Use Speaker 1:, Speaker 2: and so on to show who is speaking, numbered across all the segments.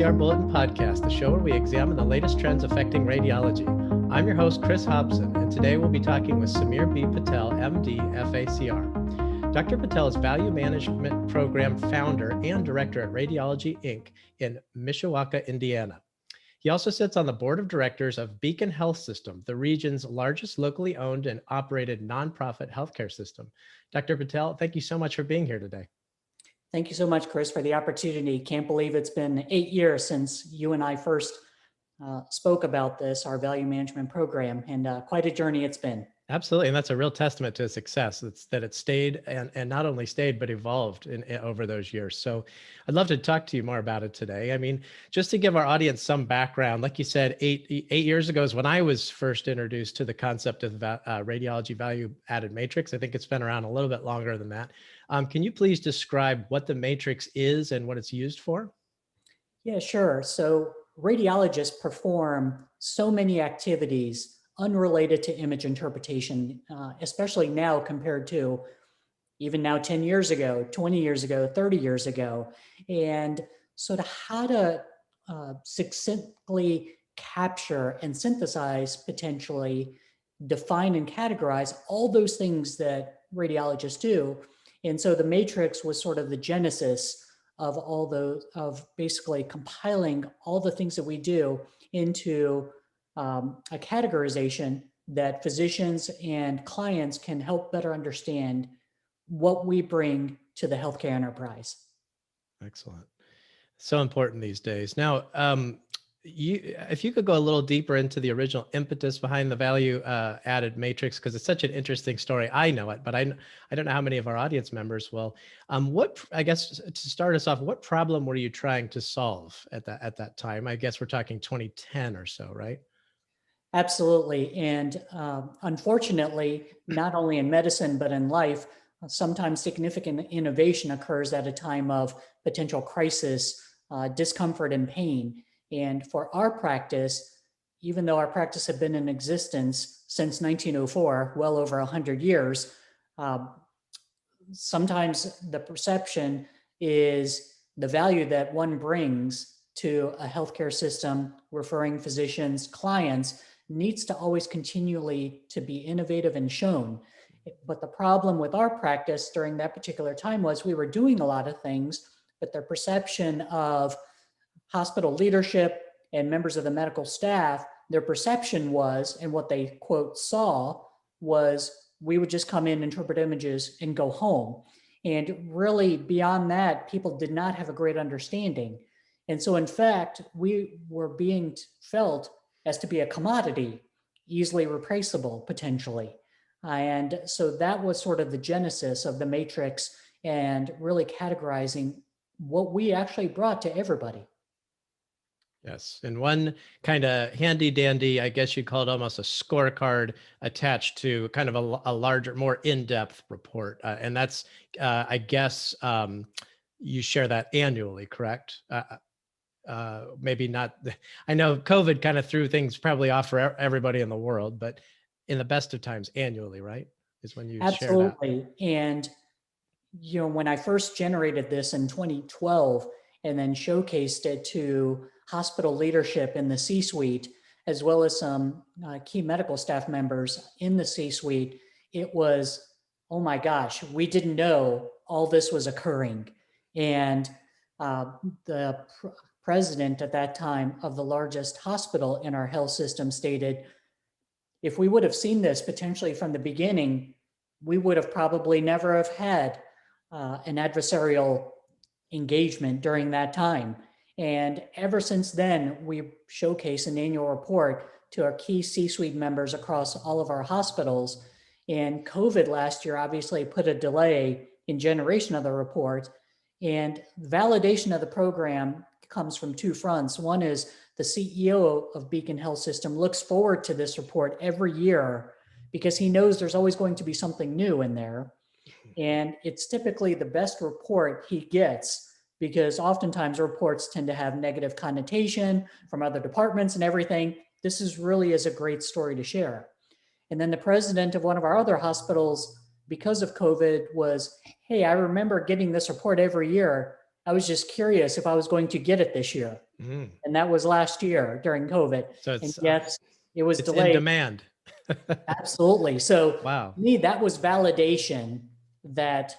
Speaker 1: FACR Bulletin Podcast, the show where we examine the latest trends affecting radiology. I'm your host, Chris Hobson, and today we'll be talking with Samir B. Patel, MD, FACR. Dr. Patel is Value Management Program founder and director at Radiology, Inc. in Mishawaka, Indiana. He also sits on the board of directors of Beacon Health System, the region's largest locally owned and operated nonprofit healthcare system. Dr. Patel, thank you so much for being here today.
Speaker 2: Thank you so much, Chris, for the opportunity. Can't believe it's been 8 years since you and I first spoke about this, our value management program, and quite a journey it's been.
Speaker 1: Absolutely. And that's a real testament to success. It's that it stayed and not only stayed, but evolved over those years. So I'd love to talk to you more about it today. I mean, just to give our audience some background, like you said, eight years ago is when I was first introduced to the concept of Radiology Value-Added Matrix. I think it's been around a little bit longer than that. Can you please describe what the matrix is and what it's used for?
Speaker 2: Yeah, sure. So radiologists perform so many activities unrelated to image interpretation, especially now compared to even now 10 years ago, 20 years ago, 30 years ago. And sort of how to succinctly capture and synthesize, potentially define and categorize all those things that radiologists do. And so the matrix was sort of the genesis of all those, of basically compiling all the things that we do into a categorization that physicians and clients can help better understand what we bring to the healthcare enterprise.
Speaker 1: Excellent. So important these days. Now, if you could go a little deeper into the original impetus behind the value added matrix, because it's such an interesting story. I know it, but I don't know how many of our audience members will. I guess to start us off, what problem were you trying to solve at that time? I guess we're talking 2010 or so, right?
Speaker 2: Absolutely. And unfortunately, not only in medicine, but in life, sometimes significant innovation occurs at a time of potential crisis, discomfort, and pain. And for our practice, even though our practice had been in existence since 1904, well over 100 years, sometimes the perception is the value that one brings to a healthcare system, referring physicians, clients, needs to always continually to be innovative and shown. But the problem with our practice during that particular time was we were doing a lot of things, but their perception of hospital leadership and members of the medical staff, their perception was, and what they quote saw, was we would just come in, interpret images, and go home. And really beyond that, people did not have a great understanding. And so in fact, we were being felt as to be a commodity, easily replaceable potentially. And so that was sort of the genesis of the matrix and really categorizing what we actually brought to everybody.
Speaker 1: Yes. And one kind of handy dandy, I guess you'd call it almost a scorecard attached to kind of a larger, more in-depth report. And that's, I guess, you share that annually, correct? Maybe not. I know COVID kind of threw things probably off for everybody in the world, but in the best of times, annually, right? Is when you
Speaker 2: Absolutely.
Speaker 1: share that.
Speaker 2: And, when I first generated this in 2012 and then showcased it to hospital leadership in the C-suite, as well as some key medical staff members in the C-suite, it was, oh my gosh, we didn't know all this was occurring. And the president at that time of the largest hospital in our health system stated, if we would have seen this potentially from the beginning, we would have probably never have had an adversarial engagement during that time. And ever since then, we showcase an annual report to our key C-suite members across all of our hospitals. And COVID last year obviously put a delay in generation of the report. And validation of the program comes from two fronts. One is the CEO of Beacon Health System looks forward to this report every year because he knows there's always going to be something new in there. And it's typically the best report he gets because oftentimes reports tend to have negative connotation from other departments and everything. This really is a great story to share. And then the president of one of our other hospitals, because of COVID, was, hey, I remember getting this report every year. I was just curious if I was going to get it this year.
Speaker 1: Mm.
Speaker 2: And that was last year during COVID.
Speaker 1: So
Speaker 2: And yes, it was
Speaker 1: it's in
Speaker 2: delayed.
Speaker 1: demand.
Speaker 2: Absolutely. So
Speaker 1: Wow.
Speaker 2: to me, that was validation that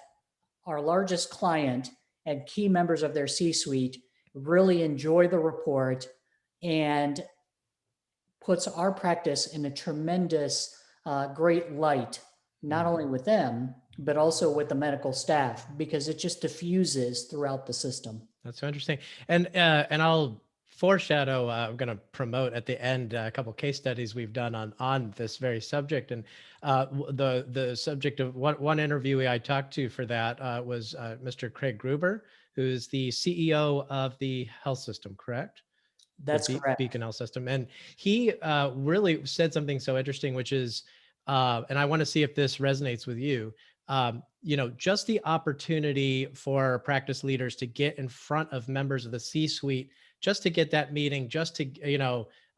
Speaker 2: our largest client and key members of their C-suite really enjoy the report and puts our practice in a tremendous, great light, not only with them, but also with the medical staff, because it just diffuses throughout the system.
Speaker 1: That's so interesting. And I'll foreshadow, I'm going to promote at the end a couple case studies we've done on this very subject. And the subject of one interviewee I talked to for that was Mr. Craig Gruber, who's the CEO of the health system, correct?
Speaker 2: That's correct.
Speaker 1: Beacon Health System. And he really said something so interesting, which is, and I want to see if this resonates with you, just the opportunity for practice leaders to get in front of members of the C-suite, just to get that meeting, just to,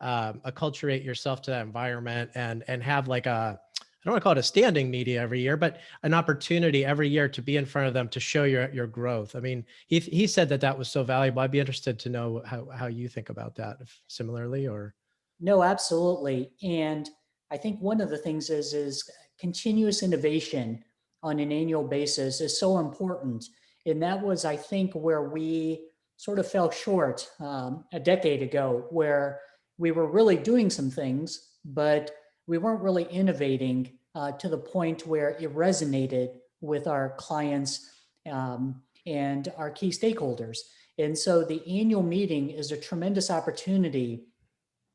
Speaker 1: acculturate yourself to that environment and have like I don't want to call it a standing media every year, but an opportunity every year to be in front of them to show your growth. I mean, he said that was so valuable. I'd be interested to know how you think about that, if similarly or.
Speaker 2: No, absolutely. And I think one of the things is continuous innovation on an annual basis is so important. And that was, I think, where we sort of fell short a decade ago, where we were really doing some things, but we weren't really innovating to the point where it resonated with our clients and our key stakeholders. And so the annual meeting is a tremendous opportunity.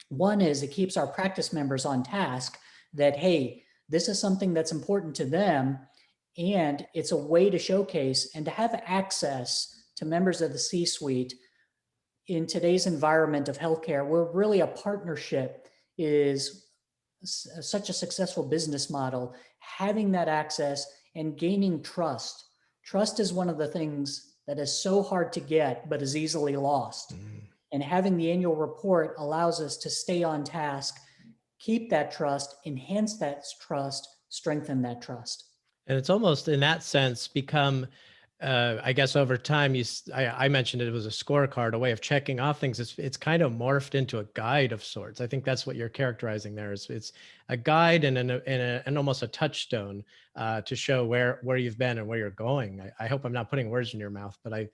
Speaker 2: One is it keeps our practice members on task that, hey, this is something that's important to them. And it's a way to showcase and to have access to members of the C-suite in today's environment of healthcare, where really a partnership is such a successful business model. Having that access and gaining trust. Trust is one of the things that is so hard to get, but is easily lost. And having the annual report allows us to stay on task, keep that trust, enhance that trust, strengthen that trust.
Speaker 1: And it's almost in that sense become, I guess over time, I mentioned it was a scorecard, a way of checking off things. It's kind of morphed into a guide of sorts. I think that's what you're characterizing there. It's a guide and almost a touchstone to show where you've been and where you're going. I hope I'm not putting words in your mouth, but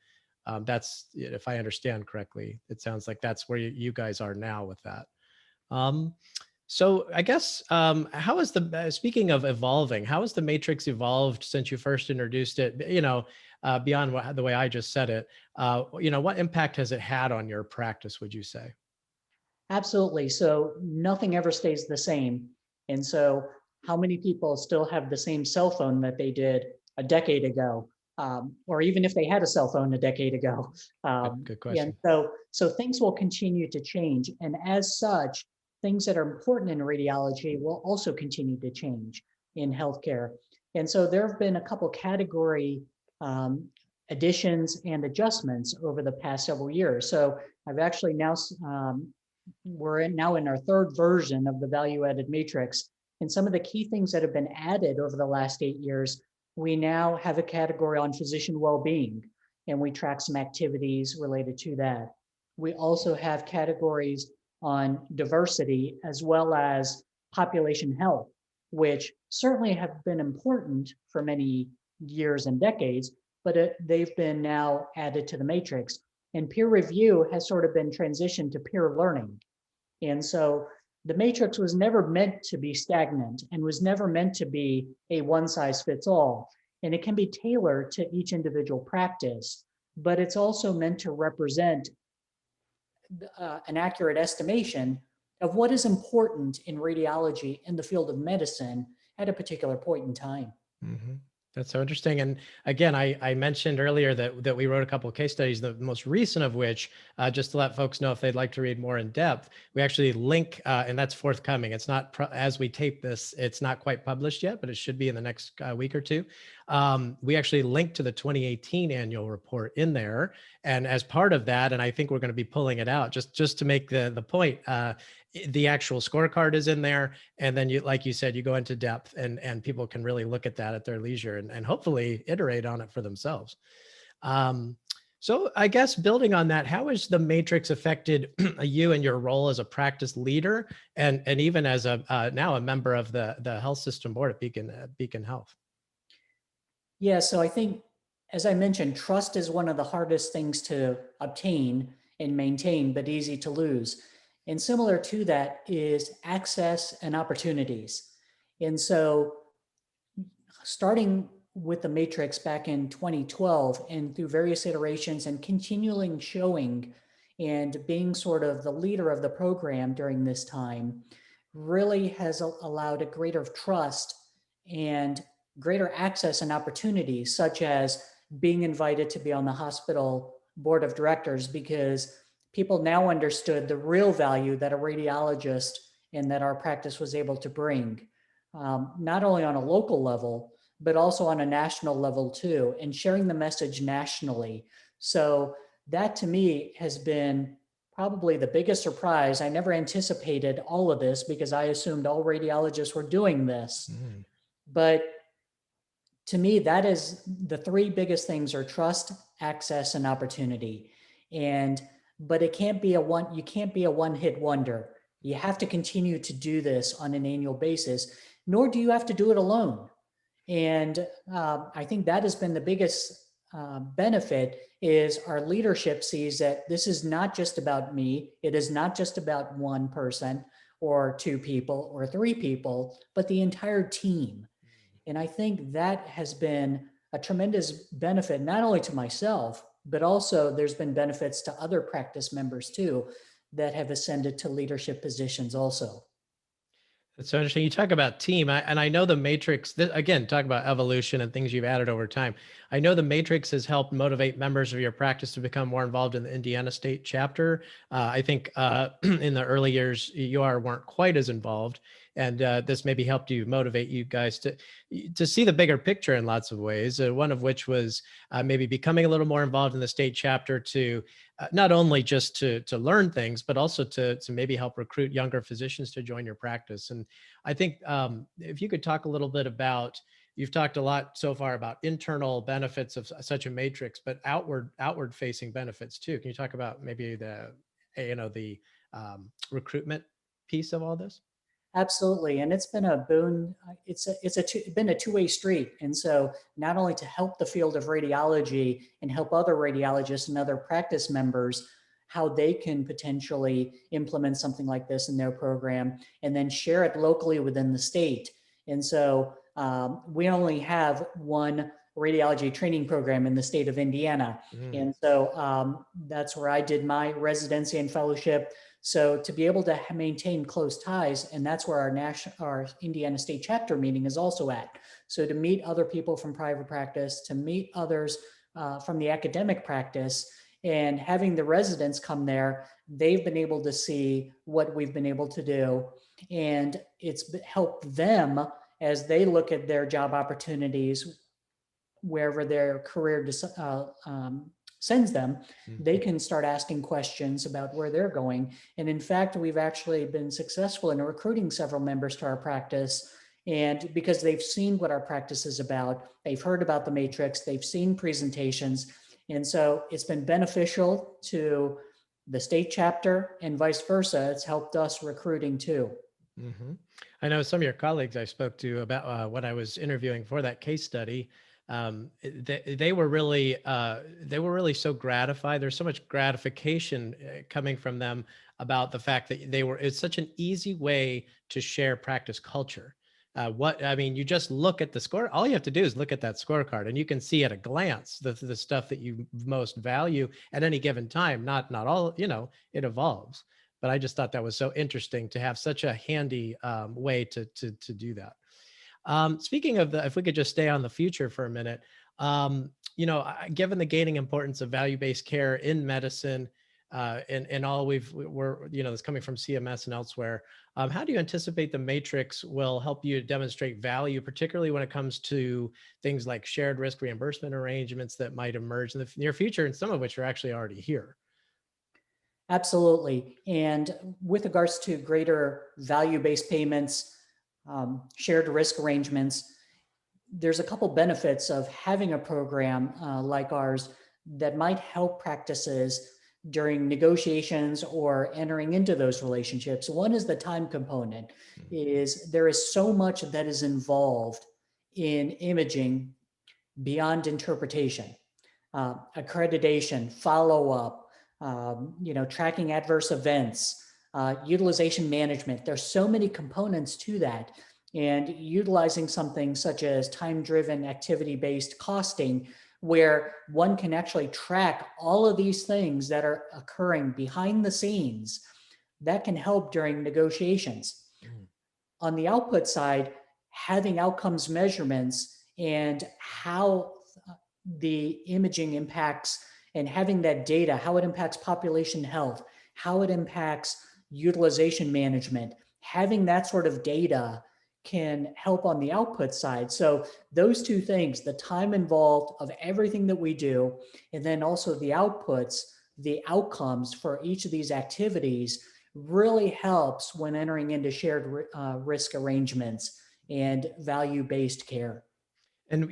Speaker 1: that's, if I understand correctly, it sounds like that's where you guys are now with that. So I guess, how is speaking of evolving, how has the matrix evolved since you first introduced it, beyond the way I just said it? What impact has it had on your practice, would you say?
Speaker 2: Absolutely. So nothing ever stays the same. And so how many people still have the same cell phone that they did a decade ago? Or even if they had a cell phone a decade ago.
Speaker 1: Good question.
Speaker 2: And so things will continue to change. And as such, things that are important in radiology will also continue to change in healthcare. And so there have been a couple category additions and adjustments over the past several years. So I've actually now, we're now in our third version of the value-added matrix. And some of the key things that have been added over the last 8 years, we now have a category on physician well-being, and we track some activities related to that. We also have categories on diversity as well as population health, which certainly have been important for many years and decades, but they've been now added to the matrix. And peer review has sort of been transitioned to peer learning. And so the matrix was never meant to be stagnant and was never meant to be a one size fits all. And it can be tailored to each individual practice, but it's also meant to represent an accurate estimation of what is important in radiology in the field of medicine at a particular point in time.
Speaker 1: Mm-hmm. That's so interesting. And again, I mentioned earlier that we wrote a couple of case studies, the most recent of which, just to let folks know if they'd like to read more in depth, we actually link, and that's forthcoming. It's not, as we tape this, it's not quite published yet, but it should be in the next week or two. We actually linked to the 2018 annual report in there. And as part of that, and I think we're going to be pulling it out just to make the point, the actual scorecard is in there. And then like you said, you go into depth and people can really look at that at their leisure and hopefully iterate on it for themselves. So I guess building on that, how has the matrix affected you and your role as a practice leader, and even as a now a member of the health system board at Beacon Health?
Speaker 2: Yeah, so I think, as I mentioned, trust is one of the hardest things to obtain and maintain, but easy to lose. And similar to that is access and opportunities. And so, starting with the matrix back in 2012 and through various iterations and continuing showing and being sort of the leader of the program during this time really has allowed a greater trust and greater access and opportunities, such as being invited to be on the hospital board of directors, because people now understood the real value that a radiologist and that our practice was able to bring, not only on a local level, but also on a national level too, and sharing the message nationally. So that to me has been probably the biggest surprise. I never anticipated all of this because I assumed all radiologists were doing this.
Speaker 1: Mm.
Speaker 2: But to me, that is the three biggest things are trust, access, and opportunity. And but it can't be you can't be a one-hit wonder. You have to continue to do this on an annual basis, nor do you have to do it alone. And I think that has been the biggest benefit is our leadership sees that this is not just about me. It is not just about one person or two people or three people, but the entire team. And I think that has been a tremendous benefit, not only to myself, but also there's been benefits to other practice members too that have ascended to leadership positions also.
Speaker 1: That's so interesting. You talk about team, and I know the matrix. Again, talk about evolution and things you've added over time. I know the matrix has helped motivate members of your practice to become more involved in the Indiana State chapter. I think in the early years you weren't quite as involved, and this maybe helped you motivate you guys to see the bigger picture in lots of ways. One of which was maybe becoming a little more involved in the state chapter to not only just to learn things, but also to maybe help recruit younger physicians to join your practice. And I think if you could talk a little bit about, you've talked a lot so far about internal benefits of such a matrix, but outward facing benefits too. Can you talk about maybe the recruitment piece of all this?
Speaker 2: Absolutely, and it's been a boon. Been a two-way street, and so not only to help the field of radiology and help other radiologists and other practice members how they can potentially implement something like this in their program, and then share it locally within the state. And so we only have one radiology training program in the state of Indiana, and so that's where I did my residency and fellowship. So to be able to maintain close ties, and that's where our Indiana State chapter meeting is also at. So to meet other people from private practice, to meet others from the academic practice, and having the residents come there, they've been able to see what we've been able to do, and it's helped them as they look at their job opportunities wherever their career sends them. They can start asking questions about where they're going. And in fact, we've actually been successful in recruiting several members to our practice. And because they've seen what our practice is about, they've heard about the matrix, they've seen presentations. And so it's been beneficial to the state chapter and vice versa. It's helped us recruiting too.
Speaker 1: Mm-hmm. I know some of your colleagues I spoke to about when I was interviewing for that case study. They were really so gratified. There's so much gratification coming from them about the fact that it's such an easy way to share practice culture. You just look at the score. All you have to do is look at that scorecard, and you can see at a glance the stuff that you most value at any given time. Not all, it evolves. But I just thought that was so interesting to have such a handy way to do that. Speaking of if we could just stay on the future for a minute, given the gaining importance of value-based care in medicine, and all that's coming from CMS and elsewhere, how do you anticipate the matrix will help you demonstrate value, particularly when it comes to things like shared risk reimbursement arrangements that might emerge in the near future, and some of which are actually already here?
Speaker 2: Absolutely. And with regards to greater value-based payments, shared risk arrangements, there's a couple benefits of having a program like ours that might help practices during negotiations or entering into those relationships. One is the time component. Is there is so much that is involved in imaging beyond interpretation, accreditation, follow-up, tracking adverse events, utilization management. There's so many components to that. And utilizing something such as time-driven, activity-based costing, where one can actually track all of these things that are occurring behind the scenes, that can help during negotiations. On the output side, having outcomes measurements and how the imaging impacts, and having that data, how it impacts population health, how it impacts utilization management, having that sort of data can help on the output side. So those two things, the time involved of everything that we do, and then also the outputs, the outcomes for each of these activities, really helps when entering into shared risk arrangements and value-based care.
Speaker 1: And,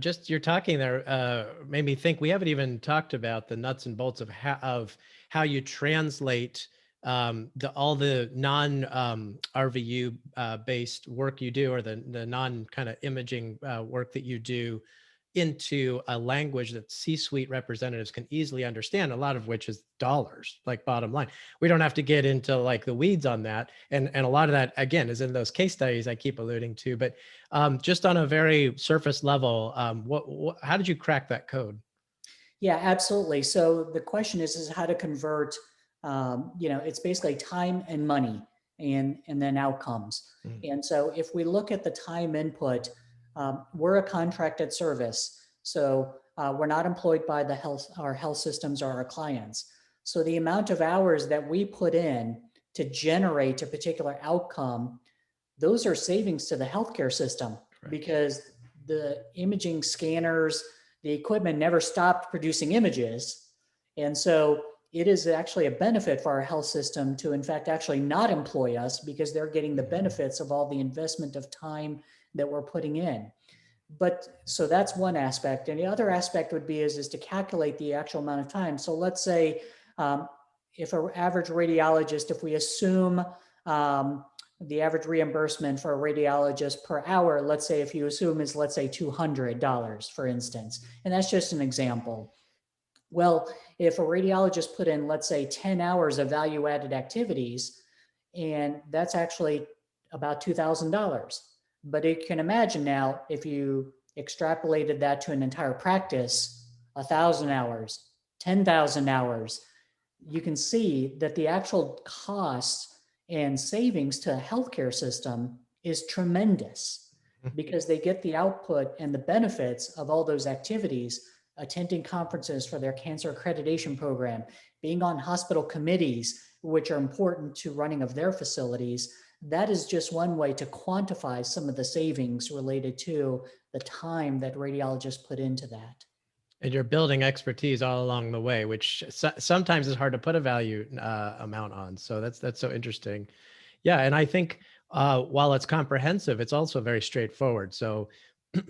Speaker 1: just you're talking there made me think we haven't even talked about the nuts and bolts of how you translate all the non RVU based work you do, or the non kind of imaging work that you do, into a language that C-suite representatives can easily understand, a lot of which is dollars, like bottom line. We don't have to get into like the weeds on that. And a lot of that, again, is in those case studies I keep alluding to. But just on a very surface level, how did you crack that code?
Speaker 2: Yeah, absolutely. So the question is how to convert, it's basically time and money and then outcomes. And so if we look at the time input, we're a contracted service. So we're not employed by our health systems or our clients. So the amount of hours that we put in to generate a particular outcome, those are savings to the healthcare system. Correct. Because the imaging scanners, the equipment never stopped producing images. And so it is actually a benefit for our health system to, in fact, actually not employ us, because they're getting the benefits of all the investment of time that we're putting in. But so that's one aspect. And the other aspect would be is to calculate the actual amount of time. So let's say if an average radiologist, if we assume the average reimbursement for a radiologist per hour, let's say if you assume is, let's say $200, for instance, and that's just an example. Well, if a radiologist put in, let's say 10 hours of value-added activities, and that's actually about $2,000. But you can imagine now, if you extrapolated that to an entire practice, 1,000 hours, 10,000 hours, you can see that the actual costs and savings to a healthcare system is tremendous, because they get the output and the benefits of all those activities, attending conferences for their cancer accreditation program, being on hospital committees, which are important to running of their facilities. That is just one way to quantify some of the savings related to the time that radiologists put into that.
Speaker 1: And you're building expertise all along the way, which sometimes is hard to put a value amount on. So that's so interesting. Yeah, and I think while it's comprehensive, it's also very straightforward. So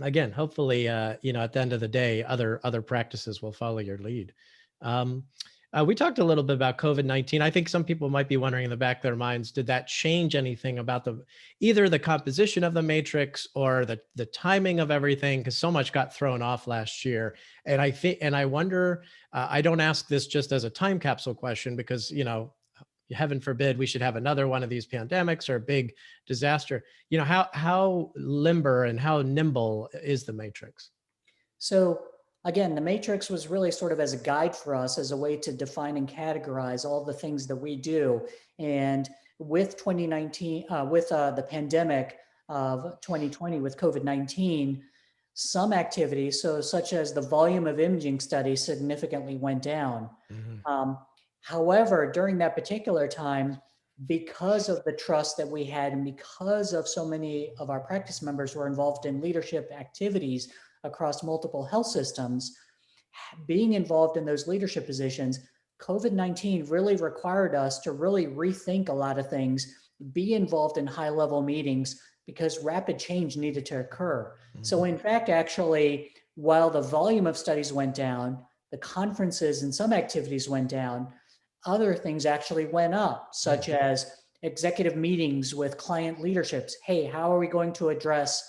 Speaker 1: again, hopefully, at the end of the day, other practices will follow your lead. We talked a little bit about COVID-19. I think some people might be wondering in the back of their minds, did that change anything about either the composition of the matrix or the timing of everything? Because so much got thrown off last year. And I wonder, I don't ask this just as a time capsule question, because, heaven forbid we should have another one of these pandemics or a big disaster. How limber and how nimble is the matrix?
Speaker 2: So again, the matrix was really sort of as a guide for us, as a way to define and categorize all the things that we do. And with 2019, with the pandemic of 2020, with COVID-19, some activities, such as the volume of imaging studies, significantly went down. However, during that particular time, because of the trust that we had, and because of so many of our practice members were involved in leadership activities across multiple health systems, being involved in those leadership positions, COVID-19 really required us to really rethink a lot of things, be involved in high-level meetings, because rapid change needed to occur. So in fact, actually, while the volume of studies went down, the conferences and some activities went down, other things actually went up, such as executive meetings with client leaderships. Hey, how are we going to address,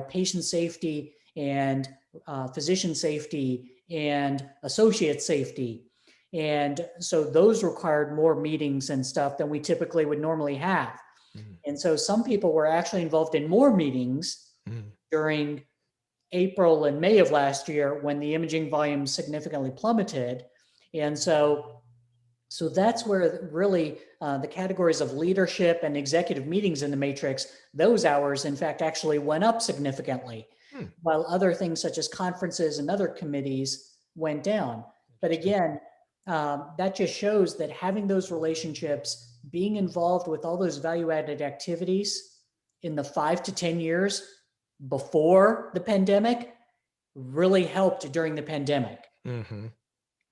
Speaker 2: patient safety and physician safety and associate safety? And so those required more meetings and stuff than we typically would normally have. And so some people were actually involved in more meetings during April and May of last year when the imaging volume significantly plummeted. And so that's where really the categories of leadership and executive meetings in the matrix, those hours, in fact, actually went up significantly, while other things such as conferences and other committees went down. But again, that just shows that having those relationships, being involved with all those value-added activities in the 5 to 10 years before the pandemic really helped during the pandemic.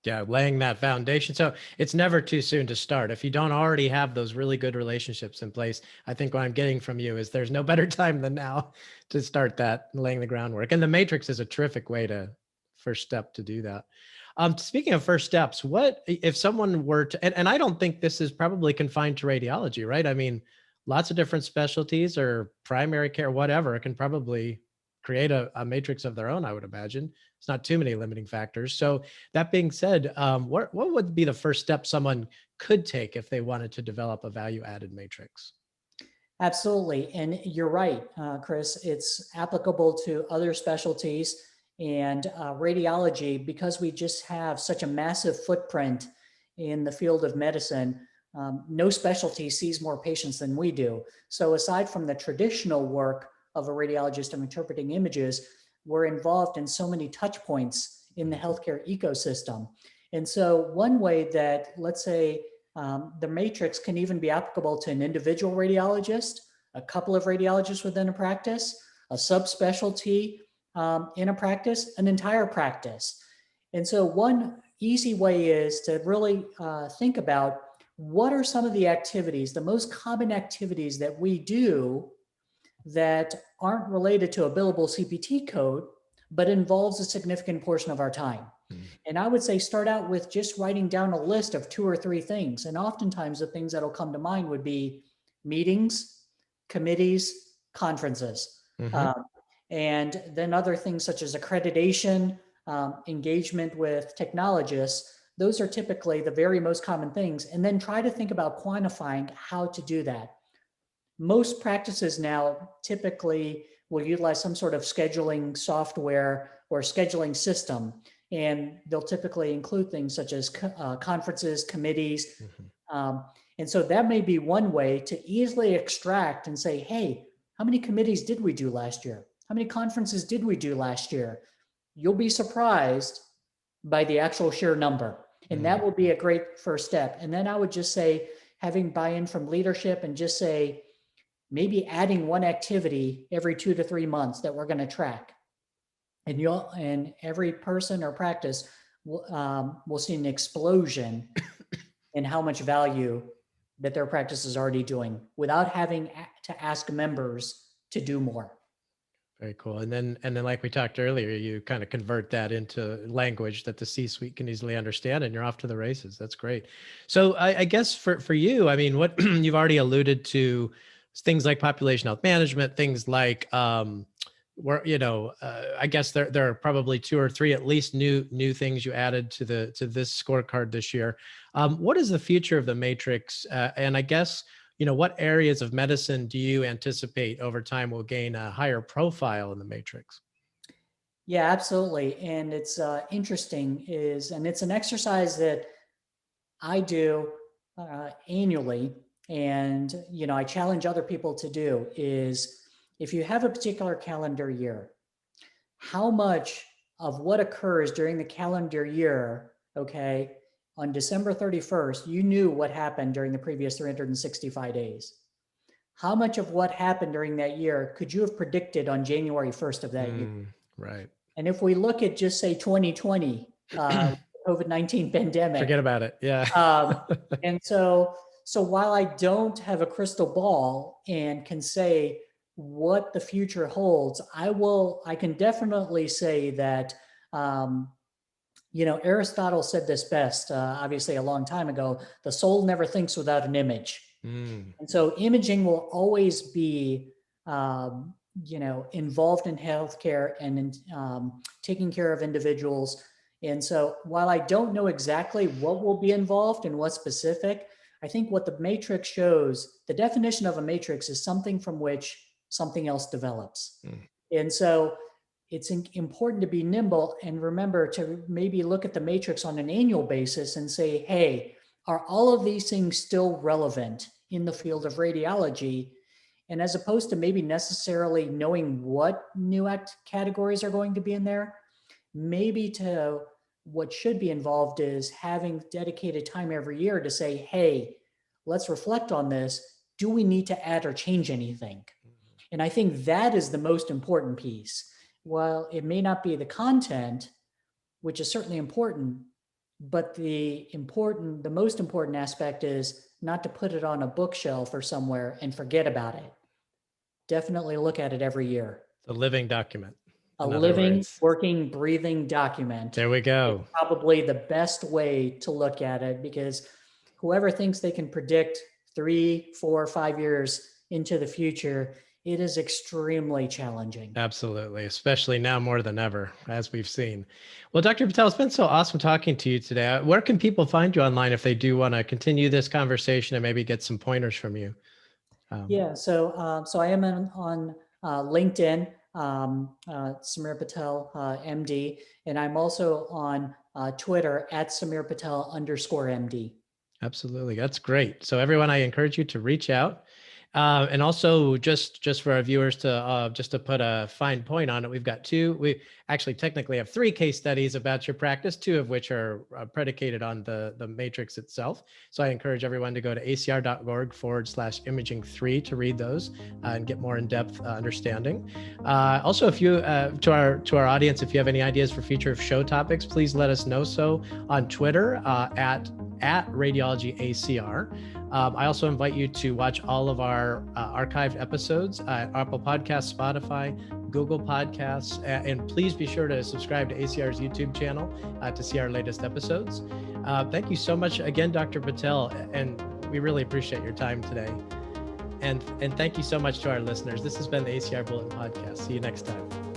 Speaker 1: Yeah, laying that foundation. So it's never too soon to start. If you don't already have those really good relationships in place, I think what I'm getting from you is there's no better time than now to start that, laying the groundwork. And the matrix is a terrific way first step to do that. Speaking of first steps, what if someone were to, and I don't think this is probably confined to radiology, right? I mean, lots of different specialties or primary care, whatever, can probably create a matrix of their own, I would imagine. It's not too many limiting factors. So that being said, what would be the first step someone could take if they wanted to develop a value-added matrix?
Speaker 2: Absolutely. And you're right, Chris, it's applicable to other specialties and radiology, because we just have such a massive footprint in the field of medicine. No specialty sees more patients than we do. So aside from the traditional work of a radiologist of interpreting images, we're involved in so many touch points in the healthcare ecosystem. And so one way that, let's say, the matrix can even be applicable to an individual radiologist, a couple of radiologists within a practice, a subspecialty in a practice, an entire practice. And so one easy way is to really think about what are some of the activities, the most common activities that we do that aren't related to a billable CPT code, but involves a significant portion of our time. And I would say start out with just writing down a list of 2 or 3 things. And oftentimes the things that'll come to mind would be meetings, committees, conferences. And then other things such as accreditation, engagement with technologists. Those are typically the very most common things. And then try to think about quantifying how to do that. Most practices now typically will utilize some sort of scheduling software or scheduling system. And they'll typically include things such as conferences, committees. And so that may be one way to easily extract and say, hey, how many committees did we do last year? How many conferences did we do last year? You'll be surprised by the actual sheer number. And that will be a great first step. And then I would just say, having buy-in from leadership and just say, maybe adding one activity every 2 to 3 months that we're going to track. And every person or practice will see an explosion in how much value that their practice is already doing without having to ask members to do more.
Speaker 1: Very cool. And then like we talked earlier, you kind of convert that into language that the C-suite can easily understand, and you're off to the races. That's great. So I guess for you, I mean, what you've already alluded to, things like population health management, things like I guess there are probably 2 or 3 at least new things you added to this scorecard this year. What is the future of the matrix? And I guess, what areas of medicine do you anticipate over time will gain a higher profile in the matrix?
Speaker 2: Yeah, absolutely. And it's interesting and it's an exercise that I do annually. And, I challenge other people to do is, if you have a particular calendar year, how much of what occurs during the calendar year, okay, on December 31st, you knew what happened during the previous 365 days? How much of what happened during that year could you have predicted on January 1st of that year?
Speaker 1: Right.
Speaker 2: And if we look at just say 2020, COVID-19 pandemic.
Speaker 1: Forget about it. Yeah.
Speaker 2: And so while I don't have a crystal ball and can say what the future holds, I can definitely say that Aristotle said this best, obviously a long time ago: the soul never thinks without an image. And so imaging will always be, involved in healthcare and in taking care of individuals. And so while I don't know exactly what will be involved and what specific, I think what the matrix shows, the definition of a matrix is something from which something else develops. And so it's important to be nimble and remember to maybe look at the matrix on an annual basis and say, hey, are all of these things still relevant in the field of radiology? And as opposed to maybe necessarily knowing what new categories are going to be in there, maybe to what should be involved is having dedicated time every year to say, hey, let's reflect on this. Do we need to add or change anything? And I think that is the most important piece. While it may not be the content, which is certainly important, but the most important aspect is not to put it on a bookshelf or somewhere and forget about it. Definitely look at it every year.
Speaker 1: The living document.
Speaker 2: A living, working, breathing document.
Speaker 1: There we go.
Speaker 2: Probably the best way to look at it, because whoever thinks they can predict 3, 4, 5 years into the future, it is extremely challenging.
Speaker 1: Absolutely, especially now more than ever, as we've seen. Well, Dr. Patel, it's been so awesome talking to you today. Where can people find you online if they do want to continue this conversation and maybe get some pointers from you?
Speaker 2: So I am on LinkedIn, Samir Patel, MD, and I'm also on Twitter at Samir Patel _MD.
Speaker 1: Absolutely, that's great. So everyone, I encourage you to reach out. And also just for our viewers to just to put a fine point on it, we actually technically have 3 case studies about your practice, 2 of which are predicated on the matrix itself. So I encourage everyone to go to acr.org/imaging3 to read those and get more in-depth understanding. Also, if you to our audience, if you have any ideas for future show topics, please let us know so on Twitter at Radiology ACR. I also invite you to watch all of our archived episodes at Apple Podcasts, Spotify, Google Podcasts, and please be sure to subscribe to ACR's YouTube channel to see our latest episodes. Thank you so much again, Dr. Patel, and we really appreciate your time today. And thank you so much to our listeners. This has been the ACR Bulletin Podcast. See you next time.